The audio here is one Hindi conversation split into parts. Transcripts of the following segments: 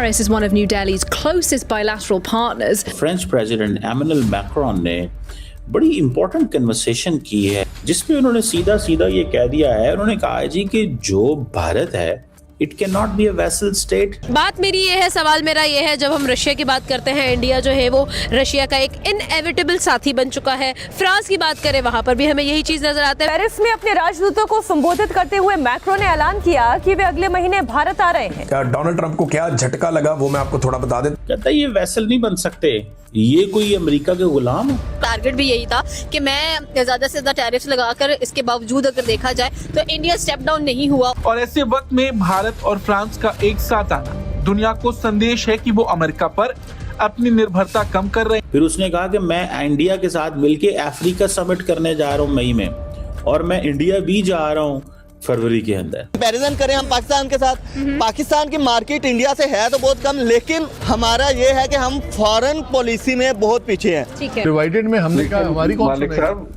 Paris is one of New Delhi's closest bilateral partners. French president Emmanuel Macron ने बड़ी इंपॉर्टेंट कन्वर्सेशन की है जिसमें उन्होंने सीधा सीधा ये कह दिया है, उन्होंने कहा है जी कि जो भारत है it can not be a vessel state. बात मेरी ये है, सवाल मेरा ये है, जब हम रशिया की बात करते हैं, इंडिया जो है वो रशिया का एक इनएविटेबल साथी बन चुका है। फ्रांस की बात करें, वहां पर भी हमें यही चीज नजर आता है। पेरिस में अपने राजदूतों को संबोधित करते हुए मैक्रो ने ऐलान किया कि वे अगले महीने भारत आ रहे हैं। डोनाल्ड ट्रंप को क्या झटका लगा वो मैं आपको थोड़ा बता दें। कहता है ये वैसल नहीं बन सकते, ये कोई अमेरिका के गुलाम है। टारगेट भी यही था कि मैं ज्यादा से ज्यादा टैरिफ लगाकर, इसके बावजूद अगर देखा जाए तो इंडिया स्टेप डाउन नहीं हुआ। और ऐसे वक्त में भारत और फ्रांस का एक साथ आना दुनिया को संदेश है कि वो अमेरिका पर अपनी निर्भरता कम कर रहे हैं। फिर उसने कहा कि मैं इंडिया के साथ मिलके अफ्रीका समिट करने जा रहा हूँ मई में, और मैं इंडिया भी जा रहा हूँ फरवरी के अंदर। कंपैरिजन करें हम पाकिस्तान के साथ, पाकिस्तान की मार्केट इंडिया से है तो बहुत कम, लेकिन हमारा ये है कि हम फॉरेन पॉलिसी में बहुत पीछे हैं। ठीक है, डिवाइडेड में हमने कहा हमारी कौन मालिक साहब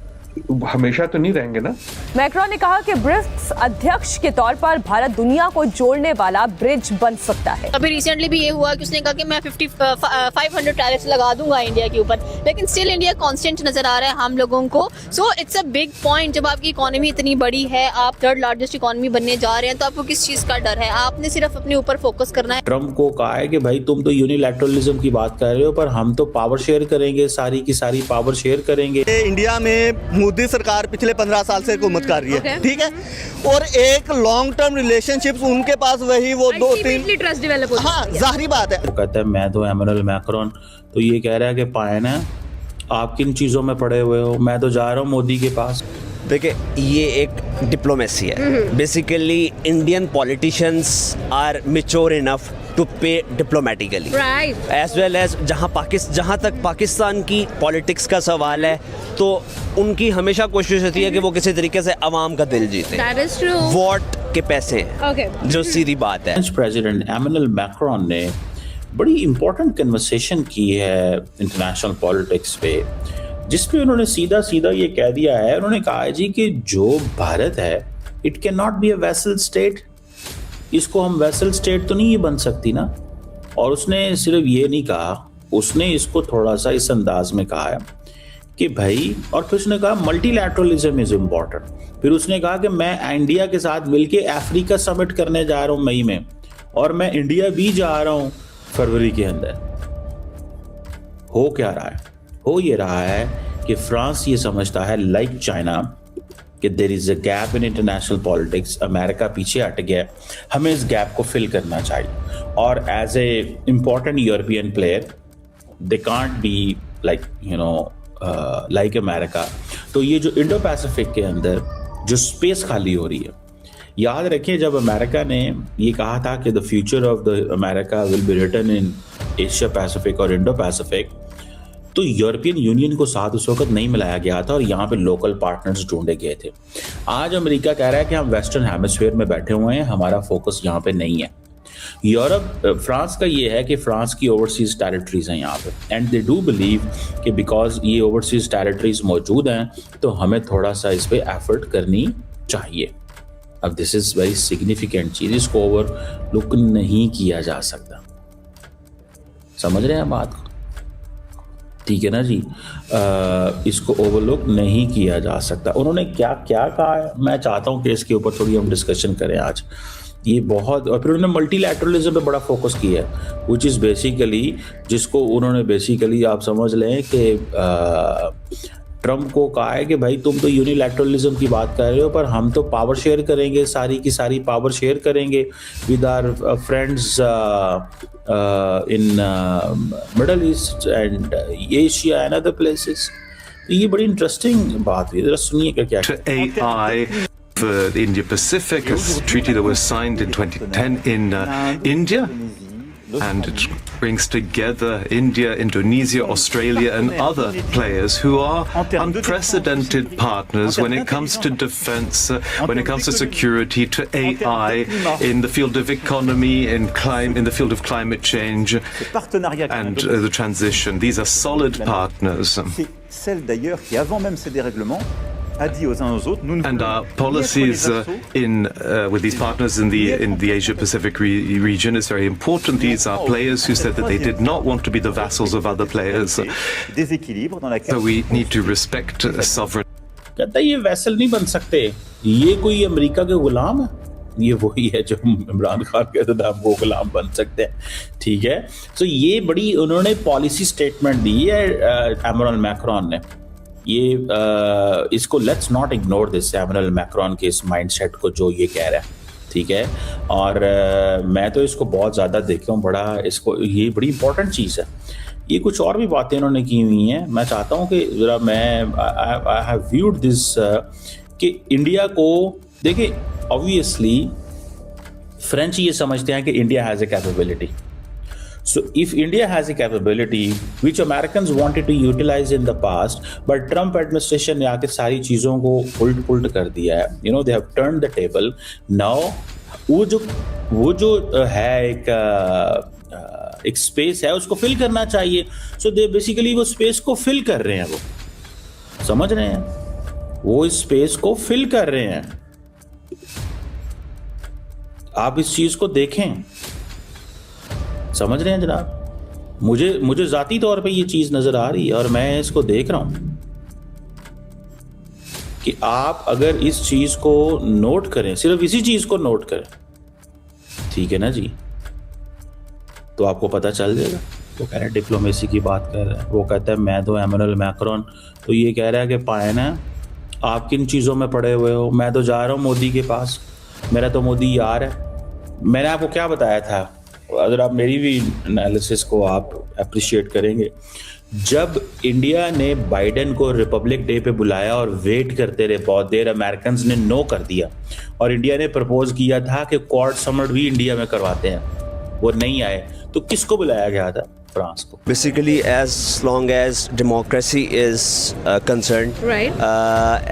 हमेशा तो नहीं रहेंगे ना। मैक्रो ने कहा कि ब्रिक्स अध्यक्ष के तौर पर भारत दुनिया को जोड़ने वाला ब्रिज बन सकता है। अभी रिसेंटली भी ये हुआ कि उसने कहा कि मैं 500 टैरिफ लगा दूंगा इंडिया के ऊपर, लेकिन स्टिल इंडिया कांस्टेंट नजर आ रहा है हम लोगों को। So it's a big point. जब आपकी इकोनॉमी इतनी बड़ी है, आप थर्ड लार्जेस्ट इकोनॉमी बनने जा रहे हैं, तो आपको किस चीज का डर है? आपने सिर्फ अपने ऊपर फोकस करना है। ट्रम्प को कहा है कि भाई तुम तो यूनिलैटरलिज्म की बात कर रहे हो, पर हम तो पावर शेयर करेंगे, सारी की सारी पावर शेयर करेंगे। इंडिया में मोदी सरकार पिछले 15 साल से हुकूमत कर रही है, ठीक है, और एक लॉन्ग टर्म रिलेशनशिप उनके पास वही वो 2-3 ट्रस्ट डेवलप होता है। हाँ, जाहिर बात है। वो कहता है मैं तो एमेनुअल मैक्रोन, तो ये कह रहा है कि पायन है आप किन चीजों में पड़े हुए हो, मैं तो जा रहा हूँ मोदी के पास। देखिए ये एक डिप्लोमेसी है। Basically Indian politicians are mature enough to pay diplomatically, as well as जहाँ तक पाकिस्तान की पॉलिटिक्स का सवाल है, तो उनकी हमेशा कोशिश होती है कि वो किसी तरीके से अवाम का दिल जीते। वोट के पैसे हैं, जो सीधी बात है। फ्रेंच प्रेसिडेंट एमेनुअल मैक्रोन ने बड़ी इंपॉर्टेंट कन्वर्सेशन की है इंटरनेशनल पॉलिटिक्स पे, जिसपे उन्होंने सीधा सीधा ये कह दिया है, उन्होंने कहा है जी कि जो भारत है it can not be a vessel state, इसको हम वैसल स्टेट तो नहीं ये बन सकती ना। और उसने सिर्फ ये नहीं कहा, उसने इसको थोड़ा सा इस अंदाज में कहा है कि भाई, और फिर उसने कहा मल्टीलैटरलिज्म इज इम्पॉर्टेंट। फिर उसने कहा कि मैं इंडिया के साथ मिलके अफ्रीका समिट करने जा रहा हूँ मई में, और मैं इंडिया भी जा रहा हूँ फरवरी के अंदर। हो क्या रहा है? हो ये रहा है कि फ्रांस ये समझता है, लाइक चाइना, कि there is a gap in international politics, America पीछे हट गया, हमें इस गैप को फिल करना चाहिए। और as a important European player they can't be like like America. तो ये जो इंडो पैसिफिक के अंदर जो स्पेस खाली हो रही है, याद रखिए जब अमेरिका ने ये कहा था कि the future of the America will be written in Asia Pacific और इंडो पैसिफिक, तो यूरोपियन यूनियन को साथ उस वक्त नहीं मिलाया गया था और यहाँ पे लोकल पार्टनर्स ढूंढे गए थे। आज अमेरिका कह रहा है कि हम वेस्टर्न हेमिस्फीयर में बैठे हुए हैं, हमारा फोकस यहाँ पे नहीं है। फ्रांस का ये है कि फ्रांस की ओवरसीज टेरिटरीज हैं यहाँ पे, एंड दे डू बिलीव कि बिकॉज ये ओवरसीज टेरिटरीज मौजूद हैं तो हमें थोड़ा सा इस पे एफर्ट करनी चाहिए। अब दिस इज वेरी सिग्निफिकेंट चीज, इसको ओवरलुक नहीं किया जा सकता। समझ रहे हैं बात को? ठीक है ना जी, इसको ओवरलुक नहीं किया जा सकता। उन्होंने क्या क्या कहा है, मैं चाहता हूं कि इसके ऊपर थोड़ी हम डिस्कशन करें आज। ये बहुत, और फिर उन्होंने मल्टीलैटरलिज्म पे बड़ा फोकस किया है, विच इज़ बेसिकली, जिसको उन्होंने बेसिकली आप समझ लें कि ट्रम्प को कहा है कि भाई तुम तो यूनिलैटरलिज्म की बात कर रहे हो, पर हम तो पावर शेयर करेंगे, सारी की सारी पावर शेयर करेंगे with our friends in Middle East and Asia and other places. ये बड़ी इंटरेस्टिंग बात हुई, जरा सुनिए क्या AI for the Indo-Pacific, a treaty that was signed in 2010 in India. And it brings together India, Indonesia, Australia and other players who are unprecedented partners when it comes to defense, when it comes to security, to AI, in the field of economy, in the field of climate change and the transition. These are solid partners. C'est celle d'ailleurs qui, avant même ces dérèglements, And our policies with these partners in the Asia Pacific region is very important. These are players who said that they did not want to be the vassals of other players. So we need to respect sovereign. कहता है ये वैसल नहीं बन सकते, ये कोई अमेरिका के गुलाम है, ये वही है जो इमरान खान कहते थे हम वो गुलाम बन सकते हैं, ठीक है। तो ये बड़ी उन्होंने पॉलिसी स्टेटमेंट दी है एमैनुअल मैक्रोन ने। ये इसको let's not ignore this Emmanuel Macron के इस माइंडसेट को जो ये कह रहा है, ठीक है। और मैं तो इसको बहुत ज़्यादा देखता हूँ, बड़ा इसको ये बड़ी इंपॉर्टेंट चीज़ है। ये कुछ और भी बातें उन्होंने की हुई हैं। मैं चाहता हूँ कि ज़रा मैं आई हैव व्यूड दिस कि इंडिया को देखिए, ऑब्वियसली फ्रेंच ये समझते हैं कि India has a capability. So if India has a capability which Americans wanted to utilize in the past, but Trump administration ने आके सारी चीज़ों को उल्ट कर दिया है, you know, they have turned the table. Now वो जो है एक स्पेस है उसको फिल करना चाहिए। So they basically वो स्पेस को फिल कर रहे हैं, वो समझ रहे हैं, वो इस स्पेस को फिल कर रहे हैं। आप इस चीज को देखें, समझ रहे हैं जनाब। मुझे जाती तौर पे ये चीज नजर आ रही है और मैं इसको देख रहा हूं कि आप अगर इस चीज को नोट करें, सिर्फ इसी चीज को नोट करें, ठीक है ना जी, तो आपको पता चल जाएगा। वो कह रहे हैं डिप्लोमेसी की बात कर रहे हैं, वो कहता है मैं तो एमैनुअल मैक्रोन तो ये कह रहा है कि पायन है, आप किन चीज़ों में पड़े हुए हो, मैं तो जा रहा हूँ मोदी के पास, मेरा तो मोदी यार है। मैंने आपको क्या बताया था, अगर आप मेरी भी एनालिसिस को आप अप्रिशिएट करेंगे, जब इंडिया ने बाइडेन को रिपब्लिक डे पे बुलाया और वेट करते रहे बहुत देर, अमेरिकन्स ने नो कर दिया और इंडिया ने प्रपोज किया था कि क्वाड समिट भी इंडिया में करवाते हैं, वो नहीं आए, तो किसको बुलाया गया था? फ्रांस को। Basically, as long as democracy is concerned, right?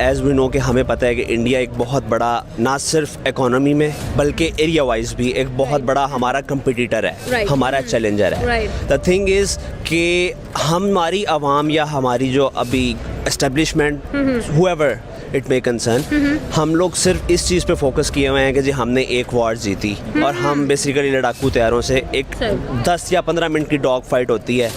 As we know कि हमें पता है कि इंडिया एक बहुत बड़ा ना सिर्फ इकोनॉमी में बल्कि एरिया वाइज भी एक बहुत बड़ा हमारा कंपटीटर है, right. हमारा चैलेंजर है। द थिंग इज कि हमारी आवाम या हमारी जो अभी establishment whoever it may concern, हम लोग सिर्फ इस चीज़ पे फोकस किए हुए हैं कि जी हमने एक वॉर जीती और हम बेसिकली लड़ाकू तैयारों से एक 10 या 15 मिनट की डॉग फाइट होती है,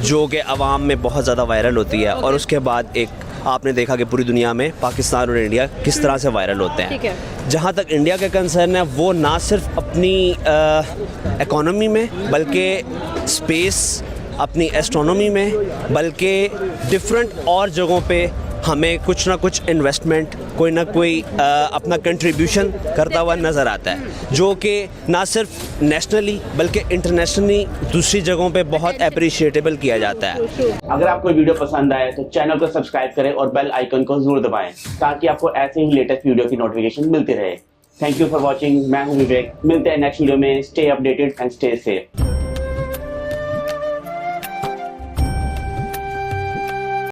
जो कि अवाम में बहुत ज़्यादा वायरल होती है, और उसके बाद एक आपने देखा कि पूरी दुनिया में पाकिस्तान और इंडिया किस तरह से वायरल होते हैं। जहाँ तक इंडिया का कंसर्न है, वो ना सिर्फ अपनी इकोनॉमी में बल्कि स्पेस, अपनी एस्ट्रोनॉमी में, बल्कि डिफरेंट और जगहों पे हमें कुछ ना कुछ इन्वेस्टमेंट, कोई ना कोई अपना कंट्रीब्यूशन करता हुआ नज़र आता है, जो कि ना सिर्फ नेशनली बल्कि इंटरनेशनली दूसरी जगहों पे बहुत अप्रिशिएटेबल किया जाता है। अगर आपको वीडियो पसंद आए तो चैनल को सब्सक्राइब करें और बेल आइकन को जरूर दबाएं ताकि आपको ऐसे ही लेटेस्ट वीडियो की नोटिफिकेशन मिलती रहे। Thank you for watching. मैं हूँ विवेक, मिलते हैं नेक्स्ट वीडियो में। Stay updated and stay safe.